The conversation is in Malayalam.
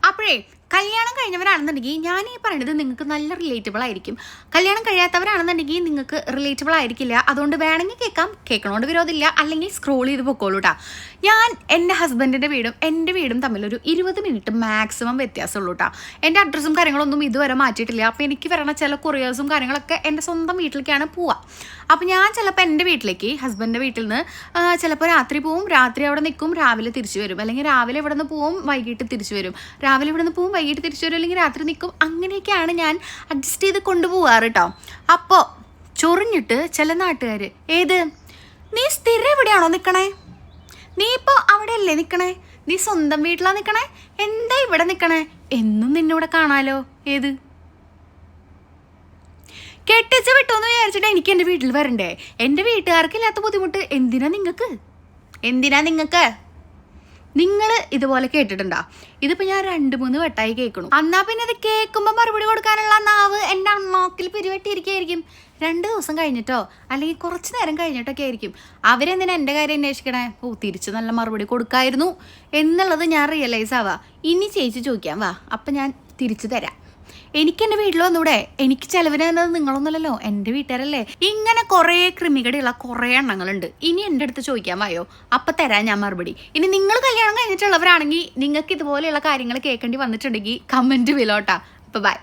അപ്പോഴേ കല്യാണം കഴിഞ്ഞവരാണെന്നുണ്ടെങ്കിൽ ഞാൻ ഈ പറയുന്നത് നിങ്ങൾക്ക് നല്ല റിലേറ്റബിൾ ആയിരിക്കും. കല്യാണം കഴിയാത്തവരാണെന്നുണ്ടെങ്കിൽ നിങ്ങൾക്ക് റിലേറ്റബിൾ ആയിരിക്കില്ല. അതുകൊണ്ട് വേണമെങ്കിൽ കേൾക്കണോണ്ട് വിരോധമില്ല, അല്ലെങ്കിൽ സ്ക്രോൾ ചെയ്ത് പൊക്കോളൂ കേട്ടോ. ഞാൻ എൻ്റെ ഹസ്ബൻഡിൻ്റെ വീടും എൻ്റെ വീടും തമ്മിലൊരു 20 മിനിറ്റ് മാക്സിമം വ്യത്യാസമുള്ളൂ കേട്ടോ. എൻ്റെ അഡ്രസ്സും കാര്യങ്ങളൊന്നും ഇതുവരെ മാറ്റിയിട്ടില്ല. അപ്പോൾ എനിക്ക് വരണ ചില കൊറിയേഴ്സും കാര്യങ്ങളൊക്കെ എൻ്റെ സ്വന്തം വീട്ടിലേക്കാണ് പോവുക. അപ്പോൾ ഞാൻ ചിലപ്പോൾ എൻ്റെ വീട്ടിലേക്ക് ഹസ്ബൻഡിൻ്റെ വീട്ടിൽ നിന്ന് ചിലപ്പോൾ രാത്രി പോവും, രാത്രി അവിടെ നിൽക്കും, രാവിലെ തിരിച്ചു വരും. അല്ലെങ്കിൽ രാവിലെ ഇവിടെ നിന്ന് പോവും, വൈകിട്ട് തിരിച്ചു വരും. രാവിലെ ഇവിടെ നിന്ന് പോവും, വൈകിട്ട് തിരിച്ചു വരും, അല്ലെങ്കിൽ രാത്രി നിൽക്കും. അങ്ങനെയൊക്കെയാണ് ഞാൻ അഡ്ജസ്റ്റ് ചെയ്ത് കൊണ്ടുപോകാറ് കേട്ടോ. അപ്പോൾ ചൊറിഞ്ഞിട്ട് ചില നാട്ടുകാർ, ഏത് നീ സ്ഥിരം എവിടെയാണോ നിൽക്കണേ, നീ ഇപ്പോൾ അവിടെയല്ലേ നിൽക്കണേ, നീ സ്വന്തം വീട്ടിലാണ് നിൽക്കണേ, എന്താ ഇവിടെ നിൽക്കണേ, എന്നും നിന്നിവിടെ കാണാലോ, ഏത് കെട്ടിച്ച് വിട്ടോന്ന് വിചാരിച്ചിട്ട് എനിക്ക് എൻ്റെ വീട്ടിൽ വരണ്ടേ? എൻ്റെ വീട്ടുകാർക്കില്ലാത്ത ബുദ്ധിമുട്ട് എന്തിനാ നിങ്ങൾക്ക്? നിങ്ങൾ ഇതുപോലെ കേട്ടിട്ടുണ്ടോ? ഇതിപ്പോൾ ഞാൻ 2-3 വട്ടമായി കേൾക്കണു. എന്നാൽ പിന്നെ ഇത് കേൾക്കുമ്പോൾ മറുപടി കൊടുക്കാനുള്ള നാവ് എൻ്റെ അണ്ണാക്കിൽ പിരിവെട്ടിയിരിക്കുകയായിരിക്കും. 2 ദിവസം കഴിഞ്ഞിട്ടോ അല്ലെങ്കിൽ കുറച്ച് നേരം കഴിഞ്ഞിട്ടൊക്കെ ആയിരിക്കും അവരെന്തിനാ എൻ്റെ കാര്യം അന്വേഷിക്കണേ. തിരിച്ച് നല്ല മറുപടി കൊടുക്കായിരുന്നു എന്നുള്ളത് ഞാൻ റിയലൈസ് ആവാം. ഇനി ചേച്ചി ചോദിക്കാം വാ, അപ്പം ഞാൻ തിരിച്ചു തരാം. എനിക്ക് എൻ്റെ വീട്ടിൽ വന്നൂടെ? എനിക്ക് ചിലവിന് തന്നത് നിങ്ങളൊന്നുമല്ലല്ലോ, എൻ്റെ വീട്ടുകാരല്ലേ. ഇങ്ങനെ കുറേ ക്രിമികടിയുള്ള കുറേ എണ്ണങ്ങളുണ്ട്. ഇനി എൻ്റെ അടുത്ത് ചോദിക്കാൻ വായോ, അപ്പം തരാൻ ഞാൻ മറുപടി. ഇനി നിങ്ങൾ കല്യാണം കഴിഞ്ഞിട്ടുള്ളവരാണെങ്കിൽ നിങ്ങൾക്ക് ഇതുപോലെയുള്ള കാര്യങ്ങൾ കേൾക്കേണ്ടി വന്നിട്ടുണ്ടെങ്കിൽ കമൻറ്റ് വിലോട്ടാ. അപ്പോൾ ബൈ.